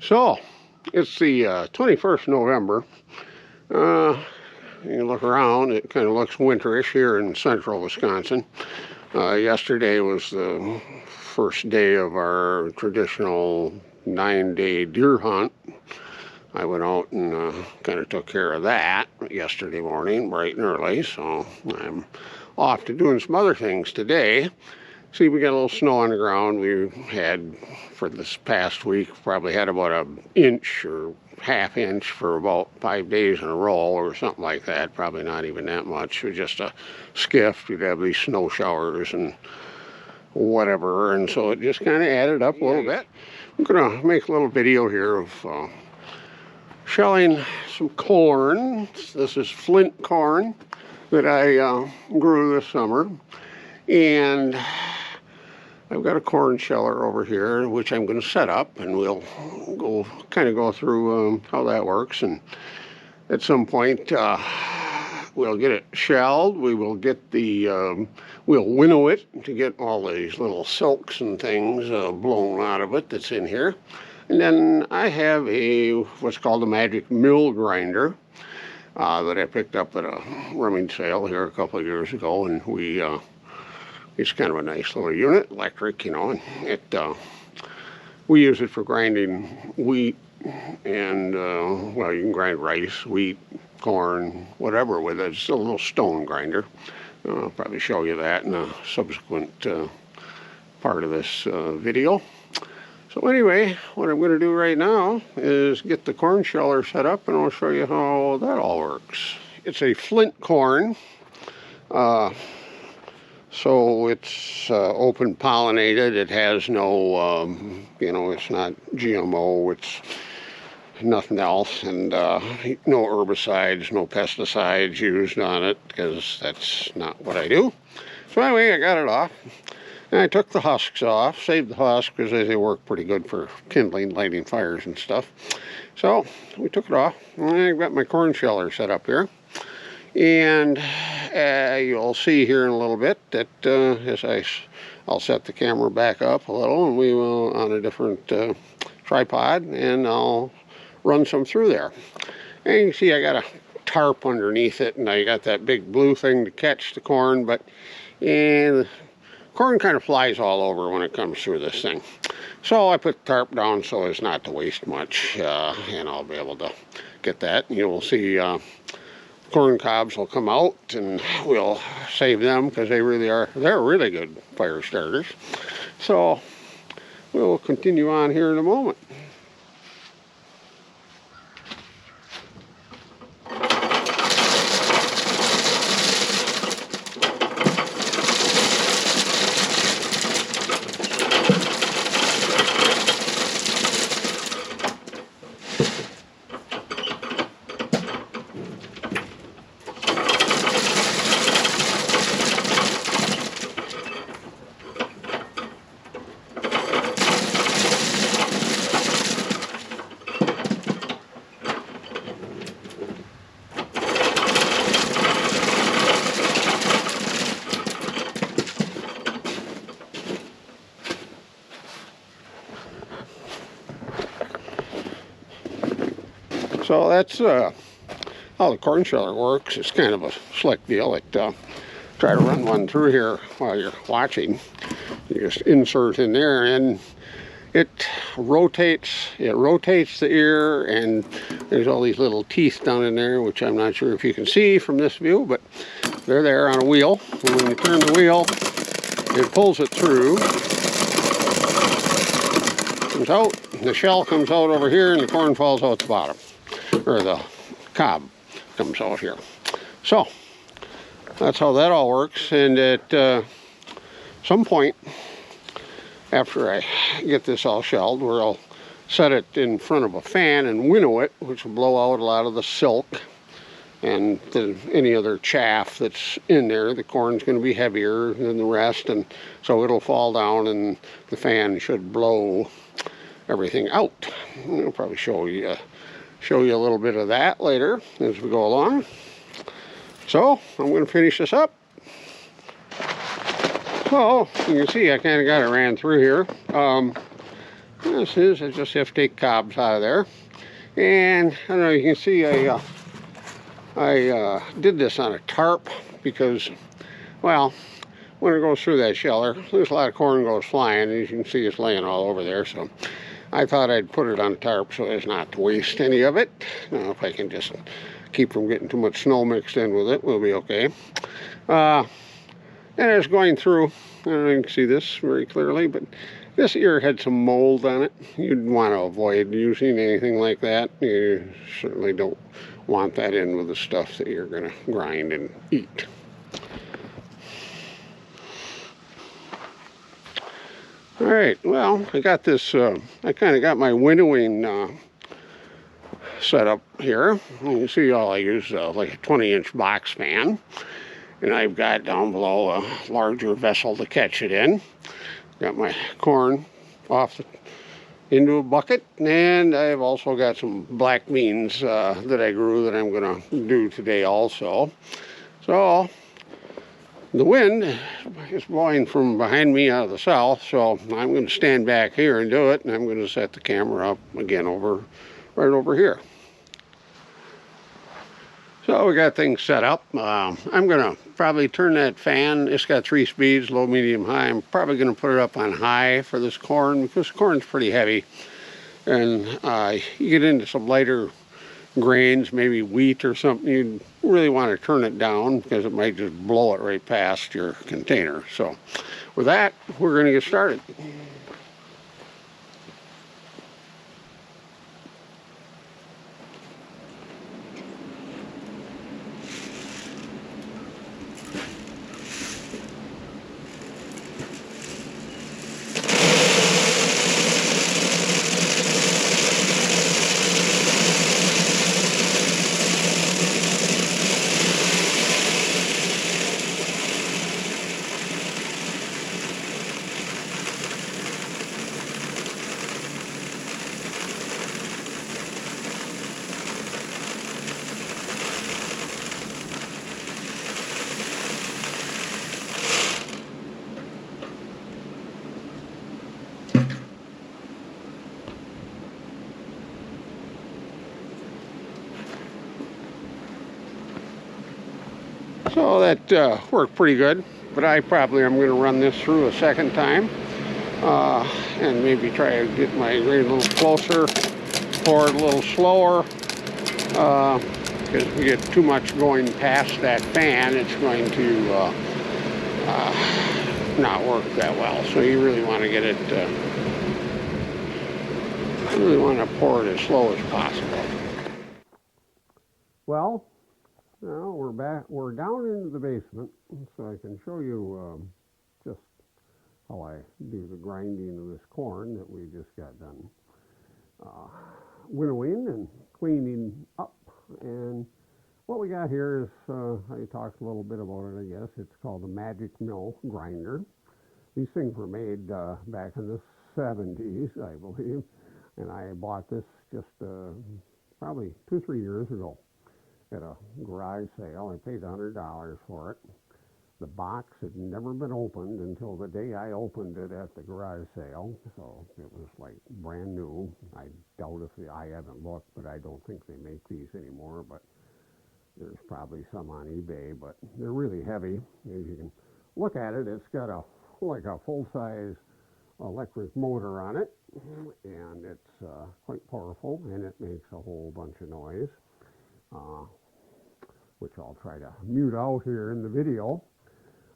So, it's the 21st November. You look around, it kind of looks winterish here in central Wisconsin. Yesterday was the first day of our traditional 9-day deer hunt. I went out and kind of took care of that yesterday morning, bright and early, so I'm off to doing some other things today. See, we got a little snow on the ground. We had, for this past week, probably had about an inch or half inch for about 5 days in a row or something like that. Probably not even that much. It was just a skiff. We'd have these snow showers and whatever, and so it just kind of added up a little bit. I'm going to make a little video here of shelling some corn. This is Flint corn that I grew this summer. And I've got a corn sheller over here, which I'm going to set up, and we'll go through how that works. And at some point, we'll get it shelled. We will get we'll winnow it to get all these little silks and things blown out of it that's in here. And then I have what's called a magic mill grinder that I picked up at a rummage sale here a couple of years ago, and it's kind of a nice little unit, electric, and we use it for grinding wheat and, well, you can grind rice, wheat, corn, whatever with it. It's a little stone grinder. I'll probably show you that in a subsequent part of this video. So anyway, what I'm going to do right now is get the corn sheller set up, and I'll show you how that all works. It's a Flint corn. So it's open pollinated. It has no, it's not GMO. It's nothing else, and no herbicides, no pesticides used on it, because that's not what I do. So anyway, I got it off. And I took the husks off, saved the husks because they work pretty good for kindling, lighting fires and stuff. So we took it off, and I got my corn sheller set up here. And you'll see here in a little bit that I'll set the camera back up a little, and we will on a different tripod, and I'll run some through there. And you can see I got a tarp underneath it, and I got that big blue thing to catch the corn, but the corn kind of flies all over when it comes through this thing. So I put the tarp down so as not to waste much, and I'll be able to get that. You will see corn cobs will come out, and we'll save them because they're really good fire starters. So we'll continue on here in a moment. So that's how the corn sheller works. It's kind of a slick deal. Try to run one through here while you're watching. You just insert in there, and it rotates the ear, and there's all these little teeth down in there, which I'm not sure if you can see from this view, but they're there on a wheel. And when you turn the wheel, it pulls it through. Comes out, the shell comes out over here, and the corn falls out the bottom. Or the cob comes out here. So that's how that all works. And at some point after I get this all shelled, where I'll set it in front of a fan and winnow it, which will blow out a lot of the silk and any other chaff that's in there. The corn's going to be heavier than the rest, and so it'll fall down, and the fan should blow everything out. I'll probably show you a little bit of that later as we go along. So I'm going to finish this up. So you can see I kind of got it ran through here. This is, I just have to take cobs out of there. And I don't know, you can see I did this on a tarp because, well, when it goes through that sheller, there's a lot of corn goes flying, and as you can see it's laying all over there. So I thought I'd put it on a tarp so as not to waste any of it. Now, if I can just keep from getting too much snow mixed in with it, we'll be okay. And I was going through, I don't know if you can see this very clearly, but this ear had some mold on it. You'd want to avoid using anything like that. You certainly don't want that in with the stuff that you're going to grind and eat. All right, well, I got this, I kind of got my winnowing set up here. You can see all I use like a 20-inch box fan. And I've got down below a larger vessel to catch it in. Got my corn into a bucket, and I've also got some black beans that I grew that I'm going to do today also. So the wind is blowing from behind me out of the south, so I'm going to stand back here and do it, and I'm going to set the camera up again right over here. So we got things set up. I'm going to probably turn that fan. It's got 3 speeds, low, medium, high. I'm probably going to put it up on high for this corn because corn's pretty heavy. And you get into some lighter grains, maybe wheat or something, you really want to turn it down because it might just blow it right past your container. So with that, we're going to get started. So that worked pretty good, but I probably am going to run this through a second time and maybe try to get my grain a little closer, pour it a little slower, because if we get too much going past that fan, it's going to not work that well. So you really want to get it, you really want to pour it as slow as possible. Well, now we're back. We're down into the basement, so I can show you just how I do the grinding of this corn that we just got done winnowing and cleaning up. And what we got here is, I talked a little bit about it, I guess. It's called the Magic Mill grinder. These things were made back in the 70s, I believe, and I bought this just probably 2-3 years ago at a garage sale. I paid $100 for it. The box had never been opened until the day I opened it at the garage sale, so it was like brand new. I doubt if I haven't looked, but I don't think they make these anymore, but there's probably some on eBay, but they're really heavy. As you can look at it, it's got like a full-size electric motor on it, and it's quite powerful, and it makes a whole bunch of noise, which I'll try to mute out here in the video.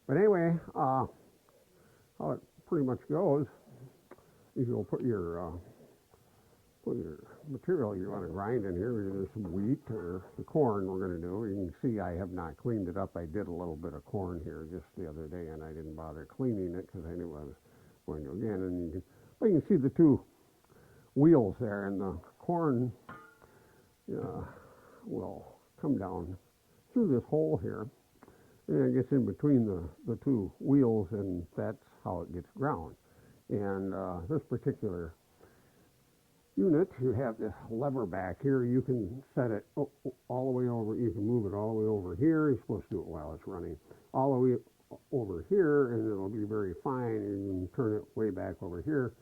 But anyway, how it pretty much goes is you'll put your material you want to grind in here. Either some wheat or the corn we're going to do. You can see I have not cleaned it up. I did a little bit of corn here just the other day, and I didn't bother cleaning it because I knew I was going to again. And you can see the 2 wheels there, and the corn will come down through this hole here, and it gets in between the 2 wheels, and that's how it gets ground. And this particular unit, you have this lever back here. You can set it all the way over. You can move it all the way over here. You're supposed to do it while it's running. All the way over here, and it'll be very fine. And you can turn it way back over here.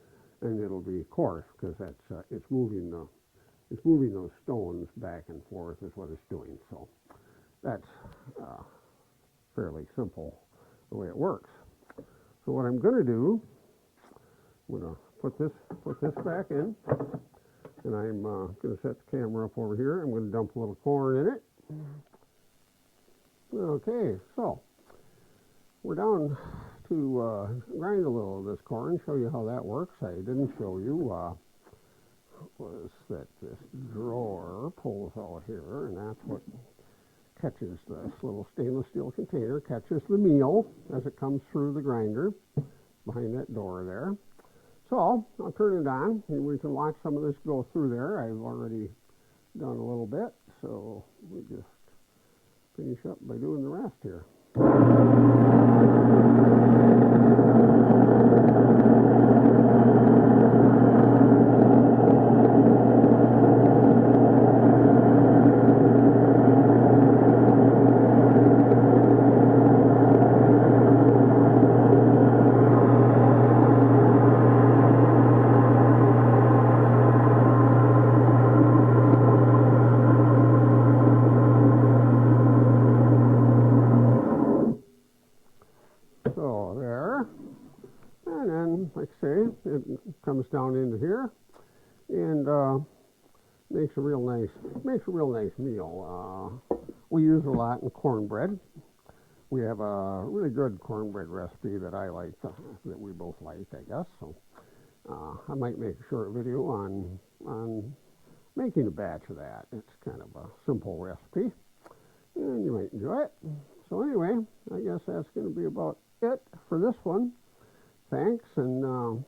and it'll be coarse because that's it's moving those stones back and forth is what it's doing. So that's fairly simple the way it works. So what I'm going to do, I'm going to put this back in, and I'm going to set the camera up over here. I'm going to dump a little corn in it. Okay, so we're down to grind a little of this corn, show you how that works. I didn't show you was that this drawer pulls out here, and that's what catches this little stainless steel container, catches the meal as it comes through the grinder behind that door there. So I'll turn it on, and we can watch some of this go through there. I've already done a little bit, so we just finish up by doing the rest here. So there, and then, like I say, it comes down into here and makes a real nice meal. We use a lot in cornbread. We have a really good cornbread recipe that I like, that we both like, I guess. So I might make a short video on making a batch of that. It's kind of a simple recipe, and you might enjoy it. So anyway, I guess that's going to be about it for this one. Thanks, and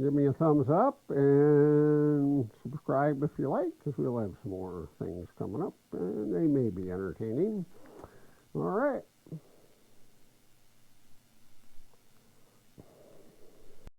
give me a thumbs up and subscribe if you like, because we'll have some more things coming up, and they may be entertaining. All right.